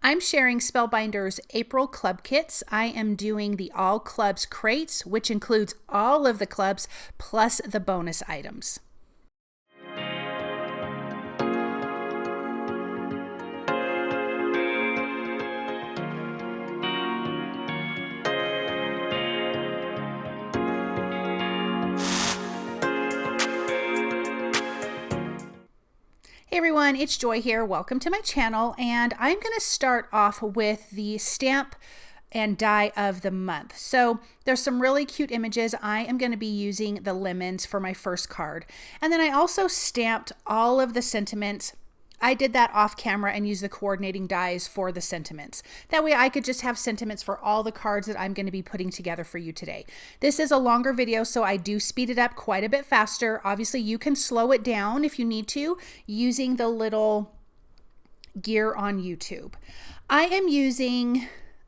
I'm sharing Spellbinders April Club Kits. I am doing the All Clubs crates, which includes all of the clubs plus the bonus items. Hey everyone, it's Joy here. Welcome to my channel, and I'm going to start off with the stamp and die of the month. So there's some really cute images. I am going to be using the lemons for my first card. And then I also stamped all of the sentiments. I did that off camera and used the coordinating dies for the sentiments. That way I could just have sentiments for all the cards that I'm going to be putting together for you today. This is a longer video, so I do speed it up quite a bit faster. Obviously, you can slow it down if you need to using the little gear on YouTube. I am using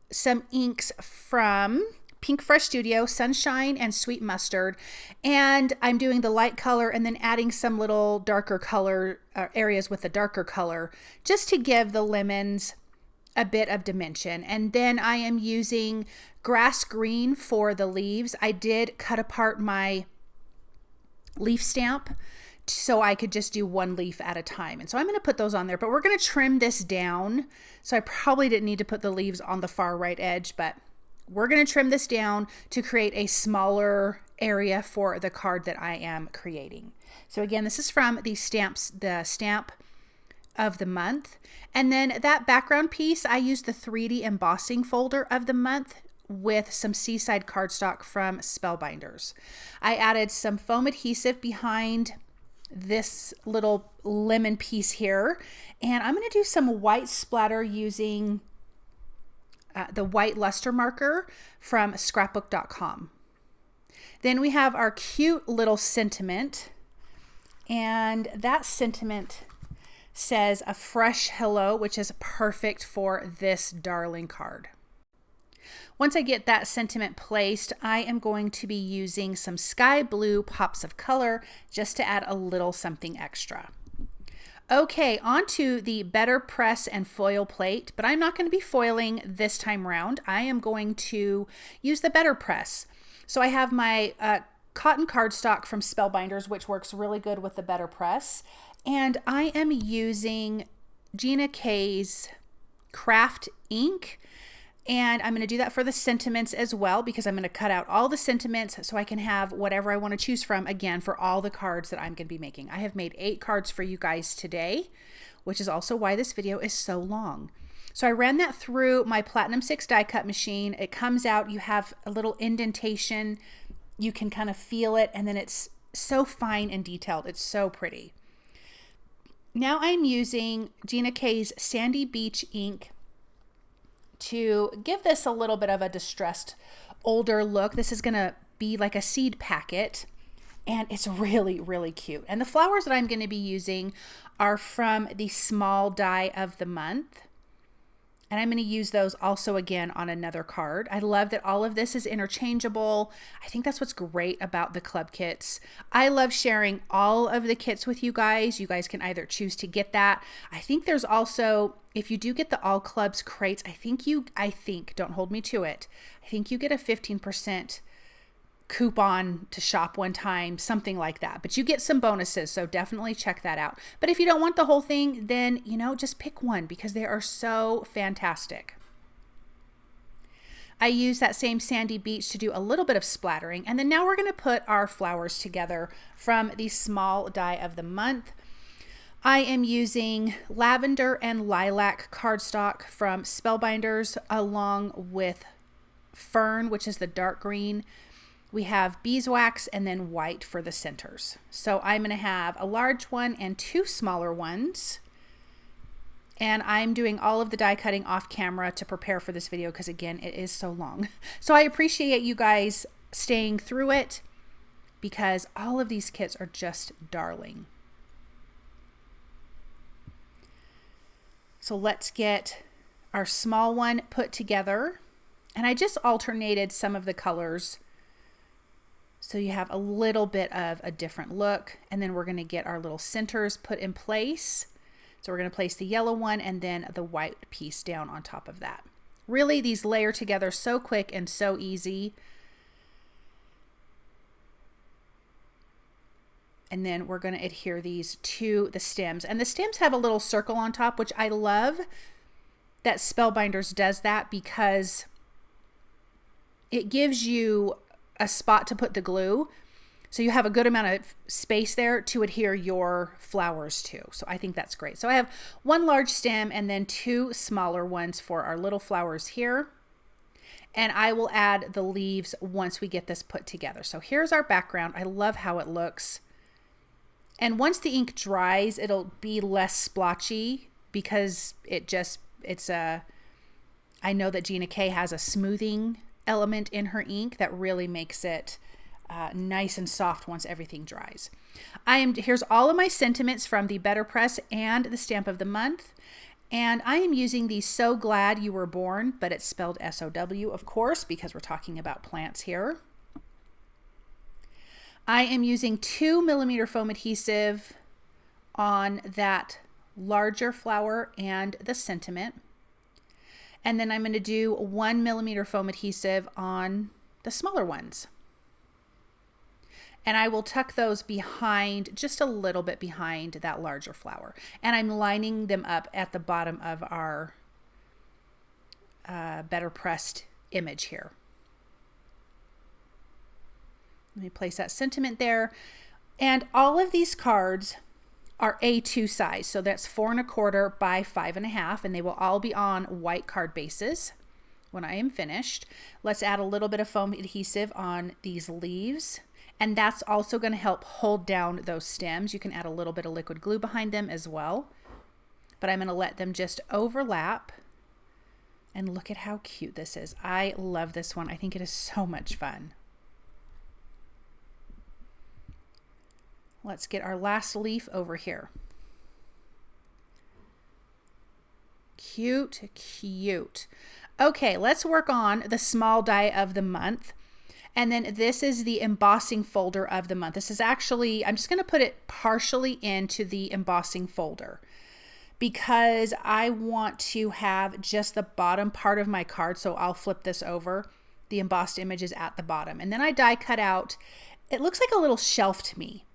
some inks from Pinkfresh Studio, Sunshine and Sweet Mustard, and I'm doing the light color and then adding some little darker color areas with the darker color just to give the lemons a bit of dimension. And then I am using grass green for the leaves. I did cut apart my leaf stamp so I could just do one leaf at a time. And so I'm going to put those on there, but we're going to trim this down. So I probably didn't need to put the leaves on the far right edge, but we're going to trim this down to create a smaller area for the card that I am creating. So again, this is from the stamp of the month. And then that background piece, I used the 3D embossing folder of the month with some Seaside cardstock from Spellbinders. I added some foam adhesive behind this little lemon piece here. And I'm going to do some white splatter using the white luster marker from scrapbook.com. Then we have our cute little sentiment, and that sentiment says a fresh hello, which is perfect for this darling card. Once I get that sentiment placed, I am going to be using some sky blue pops of color just to add a little something extra. Okay, on to the Better Press and foil plate, but I'm not going to be foiling this time around. I am going to use the Better Press. So I have my cotton cardstock from Spellbinders, which works really good with the Better Press. And I am using Gina K's Kraft ink. And I'm going to do that for the sentiments as well, because I'm going to cut out all the sentiments so I can have whatever I want to choose from, again, for all the cards that I'm going to be making. I have made 8 cards for you guys today, which is also why this video is so long. So I ran that through my Platinum 6 die cut machine. It comes out, you have a little indentation, you can kind of feel it, and then it's so fine and detailed. It's so pretty. Now I'm using Gina K's Sandy Beach ink to give this a little bit of a distressed older look. This is going to be like a seed packet, and it's really, really cute. And the flowers that I'm going to be using are from the small die of the month. And I'm going to use those also again on another card. I love that all of this is interchangeable. I think that's what's great about the club kits. I love sharing all of the kits with you guys. You guys can either choose to get that. I think there's also, if you do get the All Clubs crates, I think, don't hold me to it, I think you get a 15% coupon to shop one time, something like that. But you get some bonuses, so definitely check that out. But if you don't want the whole thing, then, you know, just pick one because they are so fantastic. I use that same Sandy Beach to do a little bit of splattering. And then now we're going to put our flowers together from the small die of the month. I am using lavender and lilac cardstock from Spellbinders along with fern, which is the dark green. We have beeswax and then white for the centers. So I'm going to have a large one and 2 smaller ones. And I'm doing all of the die cutting off camera to prepare for this video because, again, it is so long. So I appreciate you guys staying through it because all of these kits are just darling. So let's get our small one put together. And I just alternated some of the colors so you have a little bit of a different look. And then we're going to get our little centers put in place. So we're going to place the yellow one and then the white piece down on top of that. Really, these layer together so quick and so easy. And then we're going to adhere these to the stems. And the stems have a little circle on top, which I love that Spellbinders does that because it gives you a spot to put the glue. So you have a good amount of space there to adhere your flowers to. So I think that's great. So I have one large stem and then two smaller ones for our little flowers here. And I will add the leaves once we get this put together. So here's our background. I love how it looks. And once the ink dries, it'll be less splotchy because I know that Gina K has a smoothing element in her ink that really makes it nice and soft once everything dries. Here's all of my sentiments from the Better Press and the Stamp of the Month. And I am using the So Glad You Were Born, but it's spelled S-O-W, of course, because we're talking about plants here. I am using 2mm foam adhesive on that larger flower and the sentiment. And then I'm going to do 1mm foam adhesive on the smaller ones. And I will tuck those behind, just a little bit behind that larger flower. And I'm lining them up at the bottom of our Better Pressed image here. Let me place that sentiment there. And all of these cards are A2 size. So that's 4 1/4 by 5 1/2, and they will all be on white card bases when I am finished. Let's add a little bit of foam adhesive on these leaves. And that's also going to help hold down those stems. You can add a little bit of liquid glue behind them as well. But I'm going to let them just overlap. And look at how cute this is. I love this one. I think it is so much fun. Let's get our last leaf over here. Cute, cute. Okay, let's work on the small die of the month. And then this is the embossing folder of the month. This is actually, I'm just going to put it partially into the embossing folder because I want to have just the bottom part of my card. So I'll flip this over. The embossed image is at the bottom. And then I die cut out, it looks like a little shelf to me.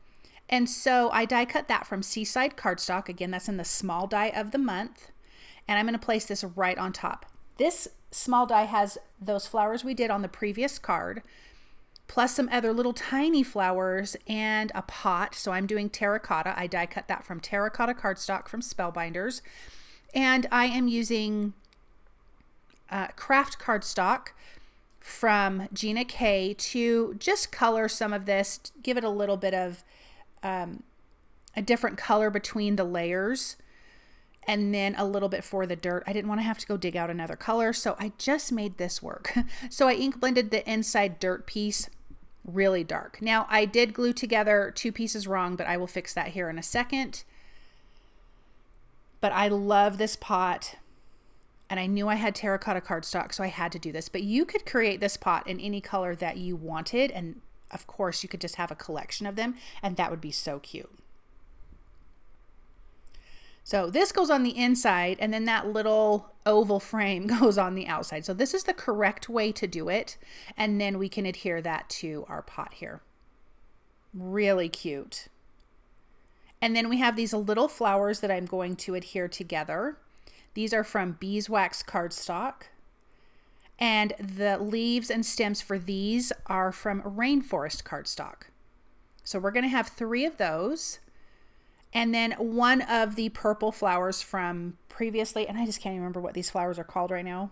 And so I die cut that from Seaside Cardstock. Again, that's in the small die of the month. And I'm going to place this right on top. This small die has those flowers we did on the previous card, plus some other little tiny flowers and a pot. So I'm doing terracotta. I die cut that from Terracotta Cardstock from Spellbinders. And I am using Kraft Cardstock from Gina K to just color some of this, give it a little bit of a different color between the layers, and then a little bit for the dirt. I didn't want to have to go dig out another color, so I just made this work. So I ink blended the inside dirt piece really dark. Now I did glue together two pieces wrong, but I will fix that here in a second. But I love this pot, and I knew I had terracotta cardstock, so I had to do this. But you could create this pot in any color that you wanted, and of course you could just have a collection of them, and that would be so cute. So this goes on the inside, and then that little oval frame goes on the outside. So this is the correct way to do it, and then we can adhere that to our pot here. Really cute. And then we have these little flowers that I'm going to adhere together. These are from Beeswax Cardstock. And the leaves and stems for these are from Rainforest Cardstock. So we're going to have 3 of those. And then one of the purple flowers from previously, and I just can't remember what these flowers are called right now.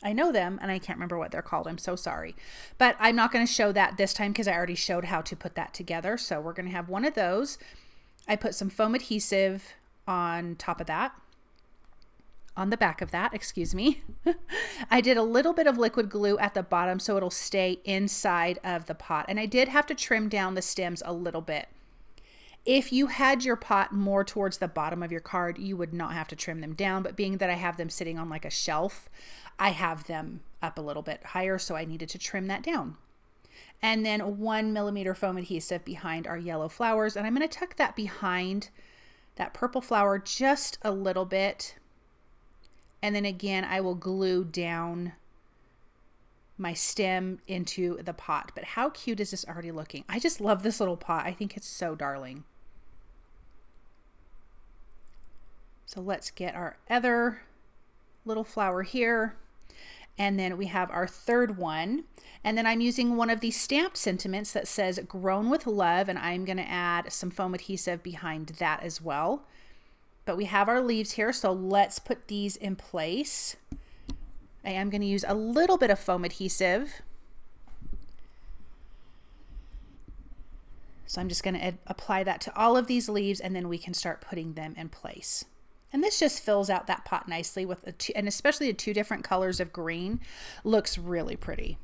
I know them and I can't remember what they're called. I'm so sorry. But I'm not going to show that this time because I already showed how to put that together. So we're going to have one of those. I put some foam adhesive on top of that. On the back of that, excuse me. I did a little bit of liquid glue at the bottom so it'll stay inside of the pot. And I did have to trim down the stems a little bit. If you had your pot more towards the bottom of your card, you would not have to trim them down. But being that I have them sitting on like a shelf, I have them up a little bit higher, so I needed to trim that down. And then 1mm foam adhesive behind our yellow flowers. And I'm going to tuck that behind that purple flower just a little bit. And then again, I will glue down my stem into the pot. But how cute is this already looking? I just love this little pot. I think it's so darling. So let's get our other little flower here. And then we have our third one. And then I'm using one of these stamped sentiments that says grown with love. And I'm going to add some foam adhesive behind that as well. But we have our leaves here. So let's put these in place. I am going to use a little bit of foam adhesive. So I'm just going to apply that to all of these leaves, and then we can start putting them in place. And this just fills out that pot nicely with and especially the two different colors of green looks really pretty.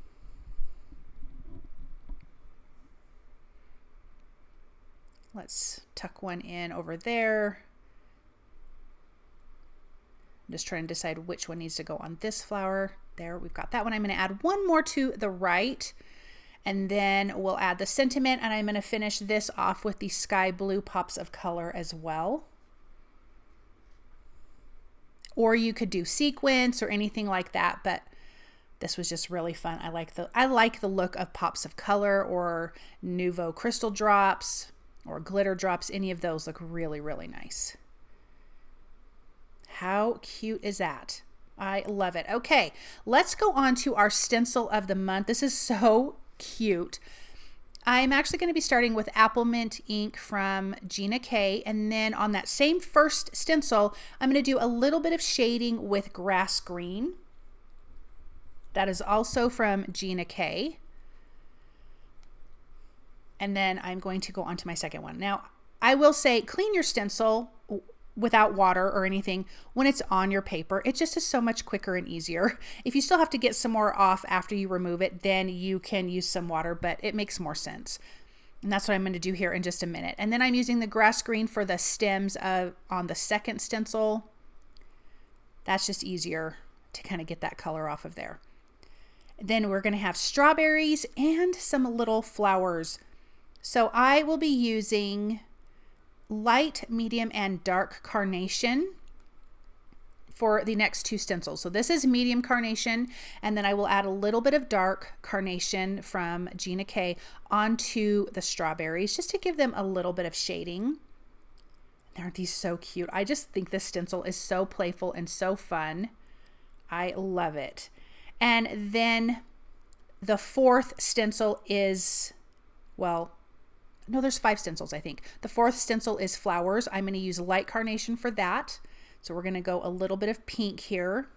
Let's tuck one in over there. I'm just trying to decide which one needs to go on this flower. There, we've got that one. I'm going to add one more to the right, and then we'll add the sentiment, and I'm going to finish this off with the sky blue pops of color as well. Or you could do sequins or anything like that, but this was just really fun. I like the look of pops of color or Nouveau crystal drops or glitter drops. Any of those look really, really nice. How cute is that? I love it. Okay, let's go on to our stencil of the month. This is so cute. I'm actually going to be starting with Applemint ink from Gina K, and then on that same first stencil, I'm going to do a little bit of shading with grass green. That is also from Gina K. And then I'm going to go on to my second one. Now, I will say clean your stencil without water or anything when it's on your paper. It just is so much quicker and easier. If you still have to get some more off after you remove it, then you can use some water, but it makes more sense. And that's what I'm going to do here in just a minute. And then I'm using the grass green for the stems on the second stencil. That's just easier to kind of get that color off of there. Then we're going to have strawberries and some little flowers. So I will be using light, medium, and dark carnation for the next two stencils. So this is medium carnation, and then I will add a little bit of dark carnation from Gina K onto the strawberries just to give them a little bit of shading. Aren't these so cute? I just think this stencil is so playful and so fun. I love it. And then the fourth stencil is, well, no, there's 5 stencils, I think. The fourth stencil is flowers. I'm going to use light carnation for that. So we're going to go a little bit of pink here.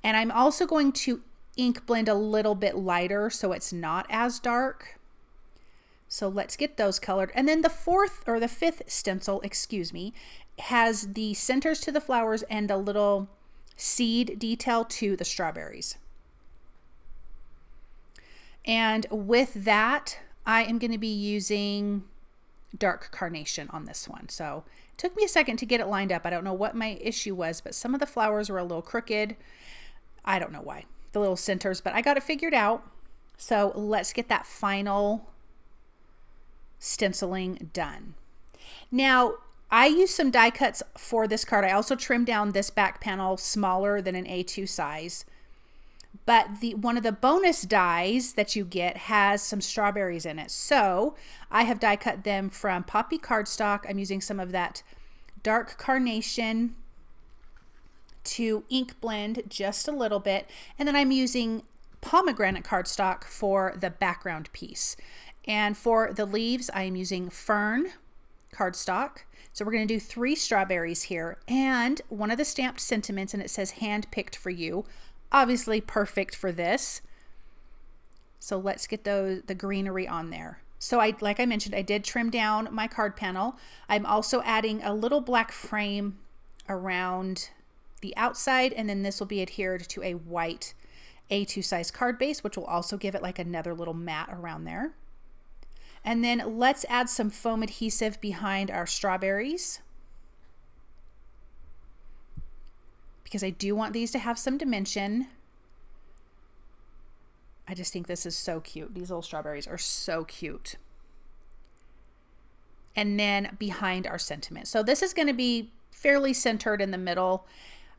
And I'm also going to ink blend a little bit lighter so it's not as dark. So let's get those colored. And then the fifth stencil, excuse me, has the centers to the flowers and a little seed detail to the strawberries. And with that, I am going to be using dark carnation on this one. So it took me a second to get it lined up. I don't know what my issue was, but some of the flowers were a little crooked. I don't know why, the little centers, but I got it figured out. So let's get that final stenciling done. Now, I used some die cuts for this card. I also trimmed down this back panel smaller than an A2 size. But one of the bonus dies that you get has some strawberries in it. So I have die cut them from Poppy Cardstock. I'm using some of that dark carnation to ink blend just a little bit. And then I'm using Pomegranate Cardstock for the background piece. And for the leaves, I am using Fern Cardstock. So we're going to do 3 strawberries here and one of the stamped sentiments, and it says hand picked for you. Obviously perfect for this. So let's get the greenery on there. So like I mentioned, I did trim down my card panel. I'm also adding a little black frame around the outside, and then this will be adhered to a white A2 size card base, which will also give it like another little mat around there. And then let's add some foam adhesive behind our strawberries, because I do want these to have some dimension. I just think this is so cute. These little strawberries are so cute. and then behind our sentiment. So this is going to be fairly centered in the middle.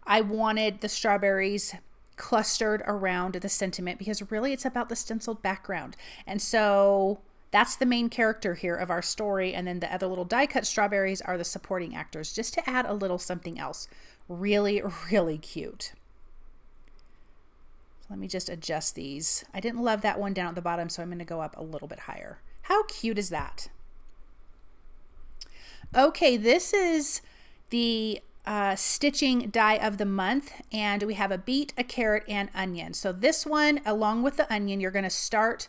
I wanted the strawberries clustered around the sentiment because really it's about the stenciled background. And so that's the main character here of our story. And then the other little die cut strawberries are the supporting actors, just to add a little something else. Really, really cute. So let me just adjust these. I didn't love that one down at the bottom, so I'm going to go up a little bit higher. How cute is that? Okay, this is the stitching die of the month, and we have a beet, a carrot, and onion. So this one, along with the onion, you're going to start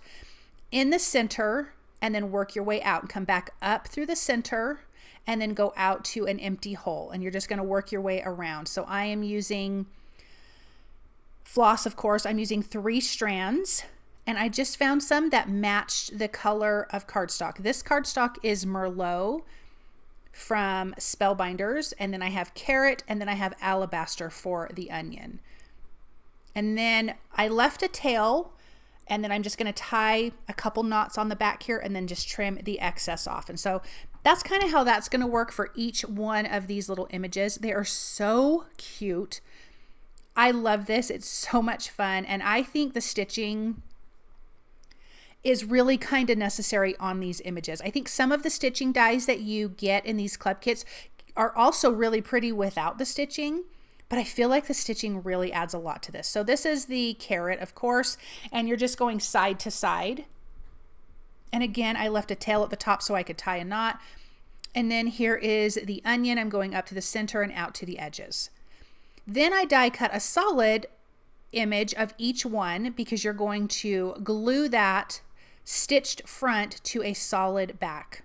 in the center and then work your way out and come back up through the center and then go out to an empty hole, and you're just going to work your way around. So I am using floss, of course. I'm using 3 strands, and I just found some that matched the color of cardstock. This cardstock is Merlot from Spellbinders, and then I have carrot, and then I have Alabaster for the onion. And then I left a tail, and then I'm just going to tie a couple knots on the back here and then just trim the excess off. And so that's kind of how that's going to work for each one of these little images. They are so cute. I love this. It's so much fun, and I think the stitching is really kind of necessary on these images. I think some of the stitching dies that you get in these club kits are also really pretty without the stitching, but I feel like the stitching really adds a lot to this. So this is the carrot, of course, and you're just going side to side. And again, I left a tail at the top so I could tie a knot. And then here is the onion. I'm going up to the center and out to the edges. Then I die cut a solid image of each one because you're going to glue that stitched front to a solid back,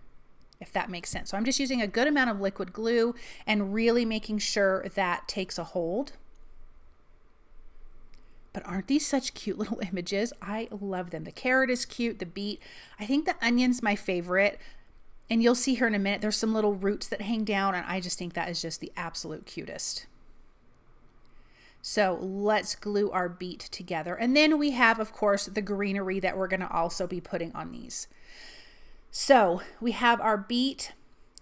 if that makes sense. So I'm just using a good amount of liquid glue and really making sure that takes a hold. But aren't these such cute little images? I love them. The carrot is cute, the beet. I think the onion's my favorite. And you'll see here in a minute, there's some little roots that hang down, and I just think that is just the absolute cutest. So let's glue our beet together. And then we have, of course, the greenery that we're going to also be putting on these. So we have our beet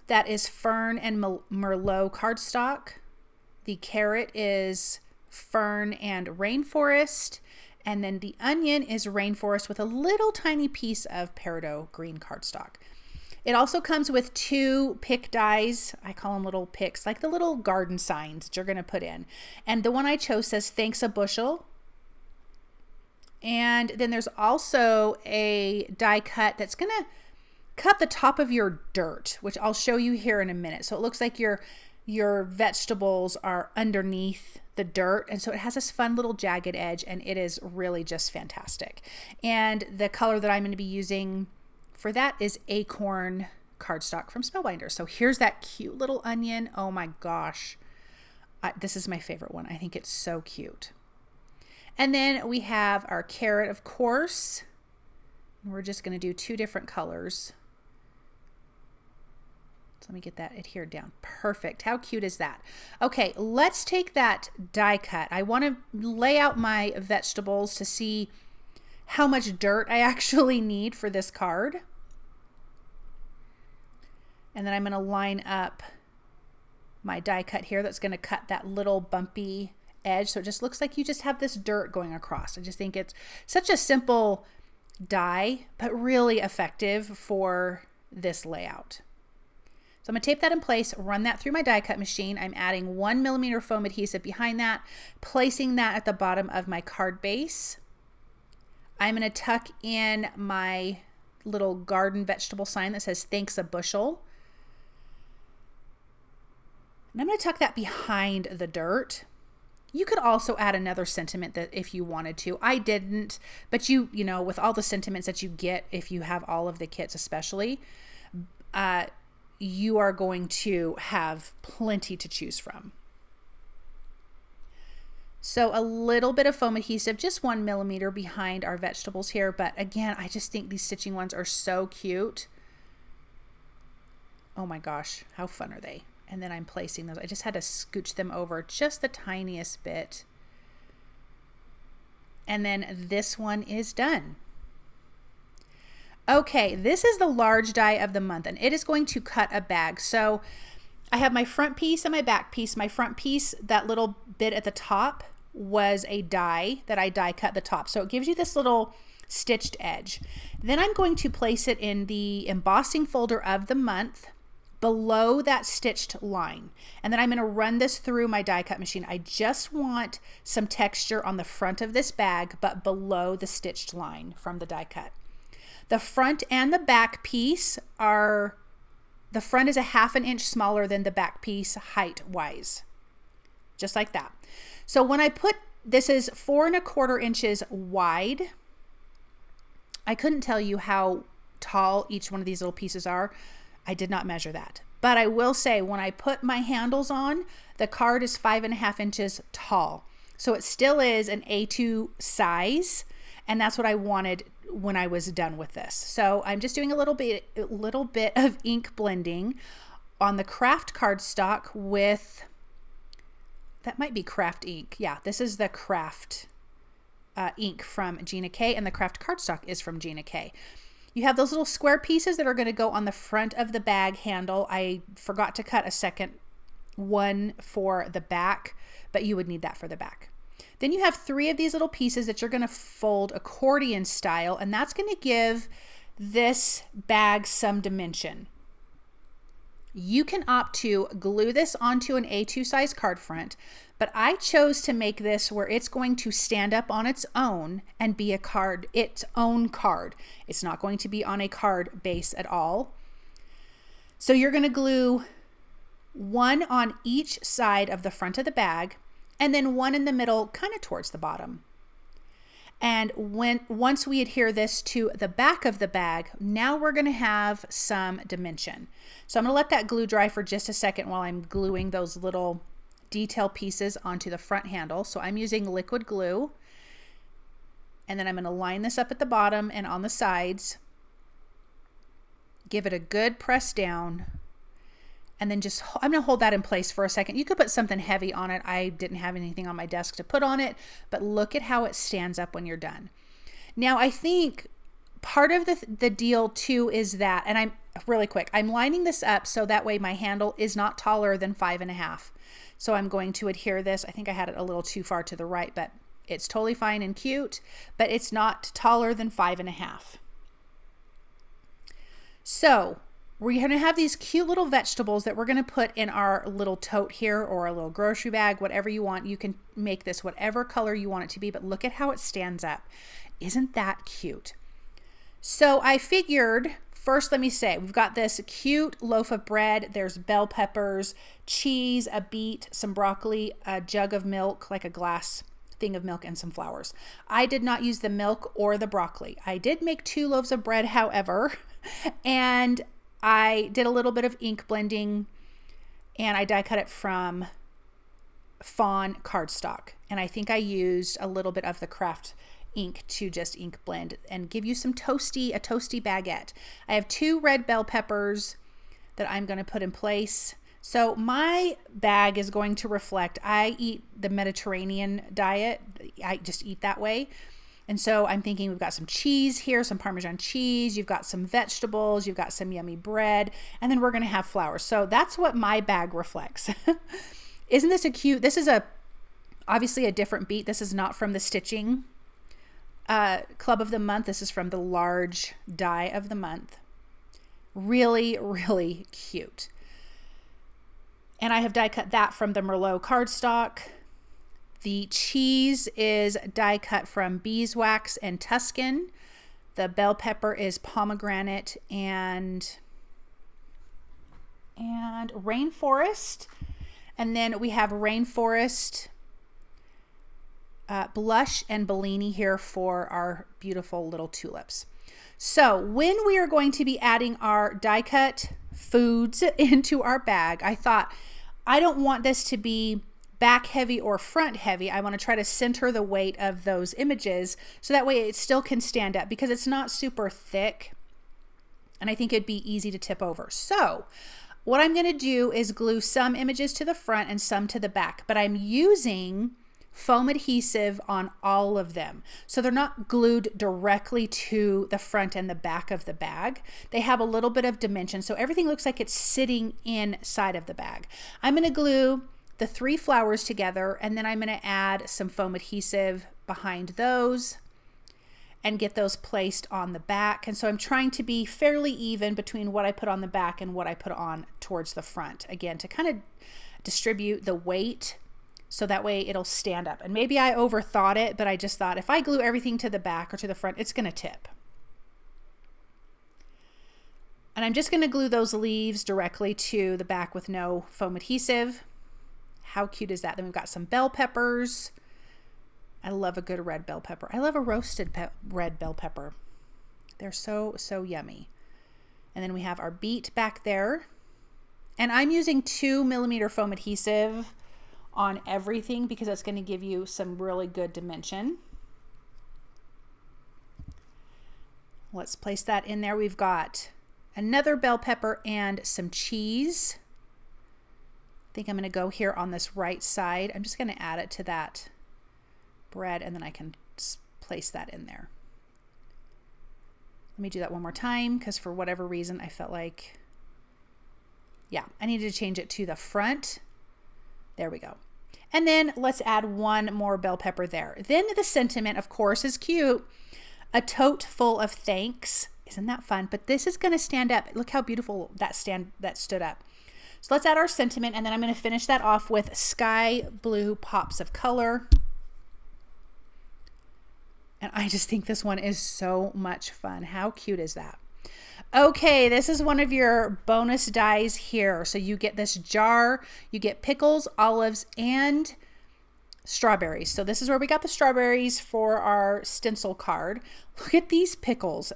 that is fern and Merlot cardstock. The carrot is fern and rainforest. And then the onion is rainforest with a little tiny piece of peridot green cardstock. It also comes with 2 pick dies. I call them little picks, like the little garden signs that you're going to put in. And the one I chose says, "Thanks a bushel." And then there's also a die cut that's going to cut the top of your dirt, which I'll show you here in a minute. So it looks like your vegetables are underneath the dirt. And so it has this fun little jagged edge, and it is really just fantastic. And the color that I'm going to be using for that is Acorn cardstock from Spellbinders. So here's that cute little onion. Oh my gosh. This is my favorite one. I think it's so cute. And then we have our carrot, of course. We're just going to do 2 different colors. So let me get that adhered down. Perfect. How cute is that? Okay, let's take that die cut. I want to lay out my vegetables to see how much dirt I actually need for this card. And then I'm going to line up my die cut here that's going to cut that little bumpy edge. So it just looks like you just have this dirt going across. I just think it's such a simple die, but really effective for this layout. So I'm going to tape that in place, run that through my die cut machine. I'm adding 1mm foam adhesive behind that, placing that at the bottom of my card base. I'm going to tuck in my little garden vegetable sign that says "Thanks a bushel." And I'm going to tuck that behind the dirt. You could also add another sentiment that if you wanted to. I didn't, but you know, with all the sentiments that you get, if you have all of the kits especially, you are going to have plenty to choose from. So a little bit of foam adhesive, just 1mm behind our vegetables here. But again, I just think these stitching ones are so cute. Oh my gosh, how fun are they? And then I'm placing those. I just had to scooch them over just the tiniest bit. And then this one is done. Okay, this is the large die of the month, and it is going to cut a bag. So I have my front piece and my back piece. My front piece, that little bit at the top, was a die that I die cut the top. So it gives you this little stitched edge. Then I'm going to place it in the embossing folder of the month below that stitched line. And then I'm going to run this through my die cut machine. I just want some texture on the front of this bag, but below the stitched line from the die cut. The front and the back piece are, the front is a 1/2 inch smaller than the back piece height wise, just like that. So when I put, this is 4 1/4 inches wide. I couldn't tell you how tall each one of these little pieces are. I did not measure that, but I will say when I put my handles on, the card is 5 1/2 inches tall. So it still is an A2 size, and that's what I wanted when I was done with this. So I'm just doing a little bit of ink blending on the Kraft cardstock with, that might be Kraft ink. Yeah, this is the Kraft ink from Gina K, and the Kraft cardstock is from Gina K. You have those little square pieces that are going to go on the front of the bag handle. I forgot to cut a second one for the back, but you would need that for the back. Then you have 3 of these little pieces that you're going to fold accordion style, and that's going to give this bag some dimension. You can opt to glue this onto an A2 size card front, but I chose to make this where it's going to stand up on its own and be a card, its own card. It's not going to be on a card base at all. So you're going to glue 1 on each side of the front of the bag, and then 1 in the middle, kind of towards the bottom. And once we adhere this to the back of the bag, now we're going to have some dimension. So I'm going to let that glue dry for just a second while I'm gluing those little detail pieces onto the front handle. So I'm using liquid glue, and then I'm going to line this up at the bottom and on the sides. Give it a good press down. And then just, I'm going to hold that in place for a second. You could put something heavy on it. I didn't have anything on my desk to put on it, but look at how it stands up when you're done. Now, I think part of the deal too is that, and I'm really quick, I'm lining this up so that way my handle is not taller than 5 1/2. So I'm going to adhere this. I think I had it a little too far to the right, but it's totally fine and cute, but it's not taller than 5 1/2. So we're going to have these cute little vegetables that we're going to put in our little tote here, or a little grocery bag, whatever you want. You can make this whatever color you want it to be, but look at how it stands up. Isn't that cute? So I figured, first let me say, we've got this cute loaf of bread. There's bell peppers, cheese, a beet, some broccoli, a jug of milk, like a glass thing of milk, and some flowers. I did not use the milk or the broccoli. I did make 2 loaves of bread, however, and I did a little bit of ink blending, and I die cut it from fawn cardstock. And I think I used a little bit of the Kraft ink to just ink blend and give you some a toasty baguette. I have 2 red bell peppers that I'm going to put in place. So my bag is going to reflect, I eat the Mediterranean diet. I just eat that way. And so I'm thinking we've got some cheese here, some Parmesan cheese, you've got some vegetables, you've got some yummy bread, and then we're going to have flowers. So that's what my bag reflects. Isn't this a cute, this is obviously a different beat. This is not from the stitching club of the month. This is from the large die of the month. Really, really cute. And I have die cut that from the Merlot cardstock. The cheese is die cut from beeswax and Tuscan. The bell pepper is pomegranate and rainforest. And then we have rainforest, blush, and Bellini here for our beautiful little tulips. So when we are going to be adding our die cut foods into our bag, I thought, I don't want this to be back heavy or front heavy. I want to try to center the weight of those images so that way it still can stand up, because it's not super thick and I think it'd be easy to tip over. So what I'm going to do is glue some images to the front and some to the back, but I'm using foam adhesive on all of them. So they're not glued directly to the front and the back of the bag. They have a little bit of dimension, so everything looks like it's sitting inside of the bag. I'm going to glue the 3 flowers together, and then I'm going to add some foam adhesive behind those and get those placed on the back. And so I'm trying to be fairly even between what I put on the back and what I put on towards the front, again, to kind of distribute the weight so that way it'll stand up. And maybe I overthought it, but I just thought if I glue everything to the back or to the front, it's going to tip. And I'm just going to glue those leaves directly to the back with no foam adhesive. How cute is that? Then we've got some bell peppers. I love a good red bell pepper. I love a roasted red bell pepper. They're so, so yummy. And then we have our beet back there. And I'm using 2mm foam adhesive on everything because that's going to give you some really good dimension. Let's place that in there. We've got another bell pepper and some cheese. I think I'm going to go here on this right side. I'm just going to add it to that bread, and then I can place that in there. Let me do that one more time because for whatever reason I felt like, yeah, I needed to change it to the front. There we go. And then let's add one more bell pepper there. Then the sentiment, of course, is cute. A tote full of thanks. Isn't that fun? But this is going to stand up. Look how beautiful that stood up. So let's add our sentiment, and then I'm going to finish that off with sky blue pops of color. And I just think this one is so much fun. How cute is that? Okay, this is one of your bonus dies here. So you get this jar, you get pickles, olives, and strawberries. So this is where we got the strawberries for our stencil card. Look at these pickles.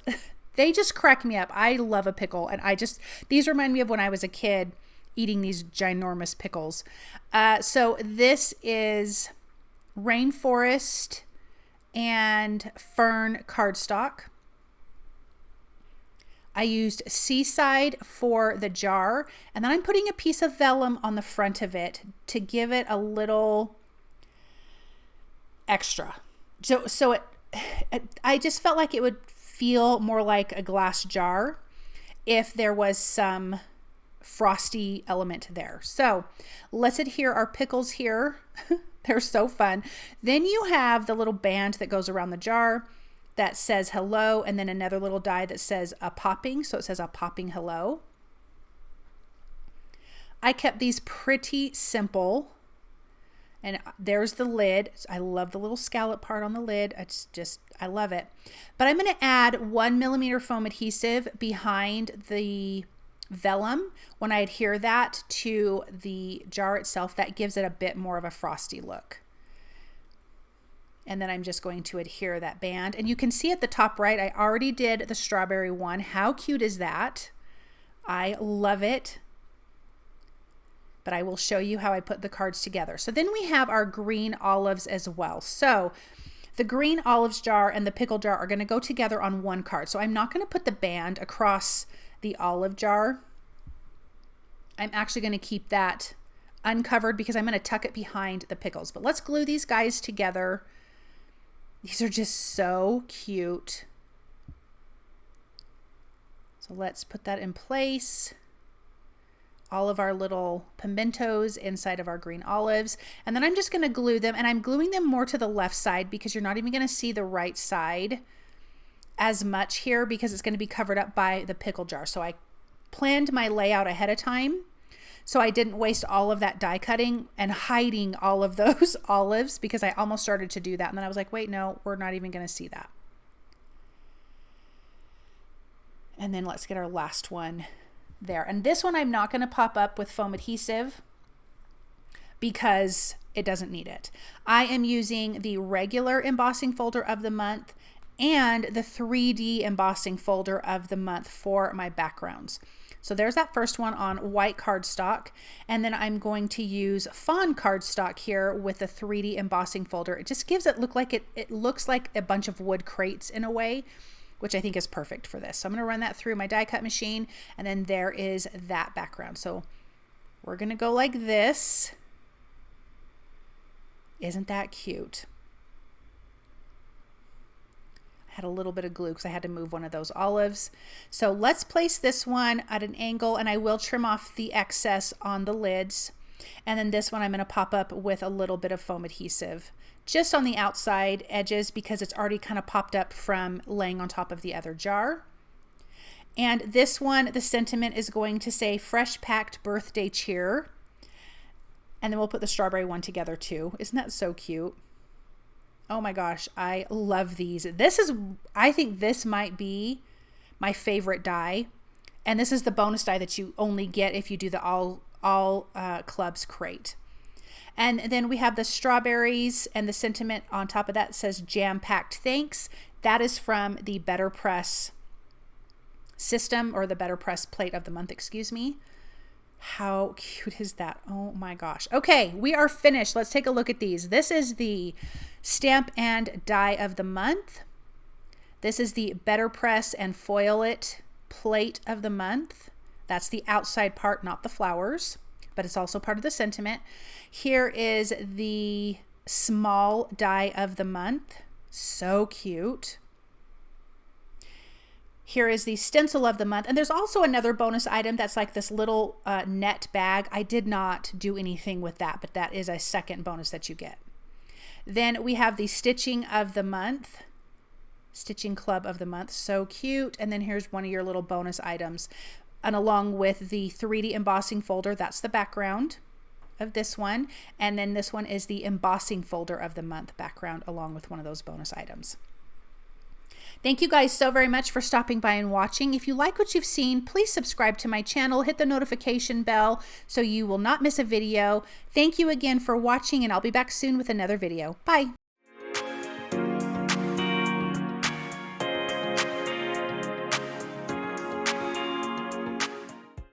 They just crack me up. I love a pickle, and these remind me of when I was a kid eating these ginormous pickles. So this is Rainforest and Fern cardstock. I used Seaside for the jar, and then I'm putting a piece of vellum on the front of it to give it a little extra. So I just felt like it would feel more like a glass jar if there was some frosty element there. So let's adhere our pickles here. They're so fun. Then you have the little band that goes around the jar that says hello, and then another little die that says a popping. So it says a popping hello. I kept these pretty simple. And there's the lid. I love the little scallop part on the lid. I love it. But I'm going to add 1mm foam adhesive behind the vellum. When I adhere that to the jar itself, that gives it a bit more of a frosty look. And then I'm just going to adhere that band. And you can see at the top right, I already did the strawberry one. How cute is that? I love it. But I will show you how I put the cards together. So then we have our green olives as well. So the green olives jar and the pickle jar are going to go together on one card. So I'm not going to put the band across the olive jar. I'm actually going to keep that uncovered because I'm going to tuck it behind the pickles. But let's glue these guys together. These are just so cute. So let's put that in place. All of our little pimentos inside of our green olives. And then I'm just going to glue them, and I'm gluing them more to the left side because you're not even going to see the right side as much here because it's going to be covered up by the pickle jar. So I planned my layout ahead of time so I didn't waste all of that die cutting and hiding all of those olives because I almost started to do that. And then I was like, wait, no, we're not even going to see that. And then let's get our last one there. And this one I'm not going to pop up with foam adhesive because it doesn't need it. I am using the regular embossing folder of the month and the 3D embossing folder of the month for my backgrounds. So there's that first one on white cardstock, and then I'm going to use fawn cardstock here with the 3D embossing folder. It just gives it look like it looks like a bunch of wood crates in a way, which I think is perfect for this. So I'm going to run that through my die cut machine, and then there is that background. So we're going to go like this. Isn't that cute? I had a little bit of glue because I had to move one of those olives. So let's place this one at an angle, and I will trim off the excess on the lids. And then this one I'm going to pop up with a little bit of foam adhesive just on the outside edges because it's already kind of popped up from laying on top of the other jar. And this one, the sentiment is going to say fresh packed birthday cheer. And then we'll put the strawberry one together too. Isn't that so cute? Oh my gosh, I love these. I think this might be my favorite die. And this is the bonus die that you only get if you do the all clubs crate. And then we have the strawberries, and the sentiment on top of that says jam-packed thanks. That is from the Better Press system, or the Better Press plate of the month, excuse me. How cute is that? Oh my gosh. Okay, we are finished. Let's take a look at these. This is the stamp and die of the month. This is the Better Press and Foil It plate of the month. That's the outside part, not the flowers, but it's also part of the sentiment. Here is the small die of the month. So cute. Here is the stencil of the month. And there's also another bonus item that's like this little net bag. I did not do anything with that, but that is a second bonus that you get. Then we have the stitching of the month. Stitching club of the month. So cute. And then here's one of your little bonus items. And along with the 3D embossing folder, that's the background of this one. And then this one is the embossing folder of the month background, along with one of those bonus items. Thank you guys so very much for stopping by and watching. If you like what you've seen, please subscribe to my channel, hit the notification bell so you will not miss a video. Thank you again for watching, and I'll be back soon with another video. Bye.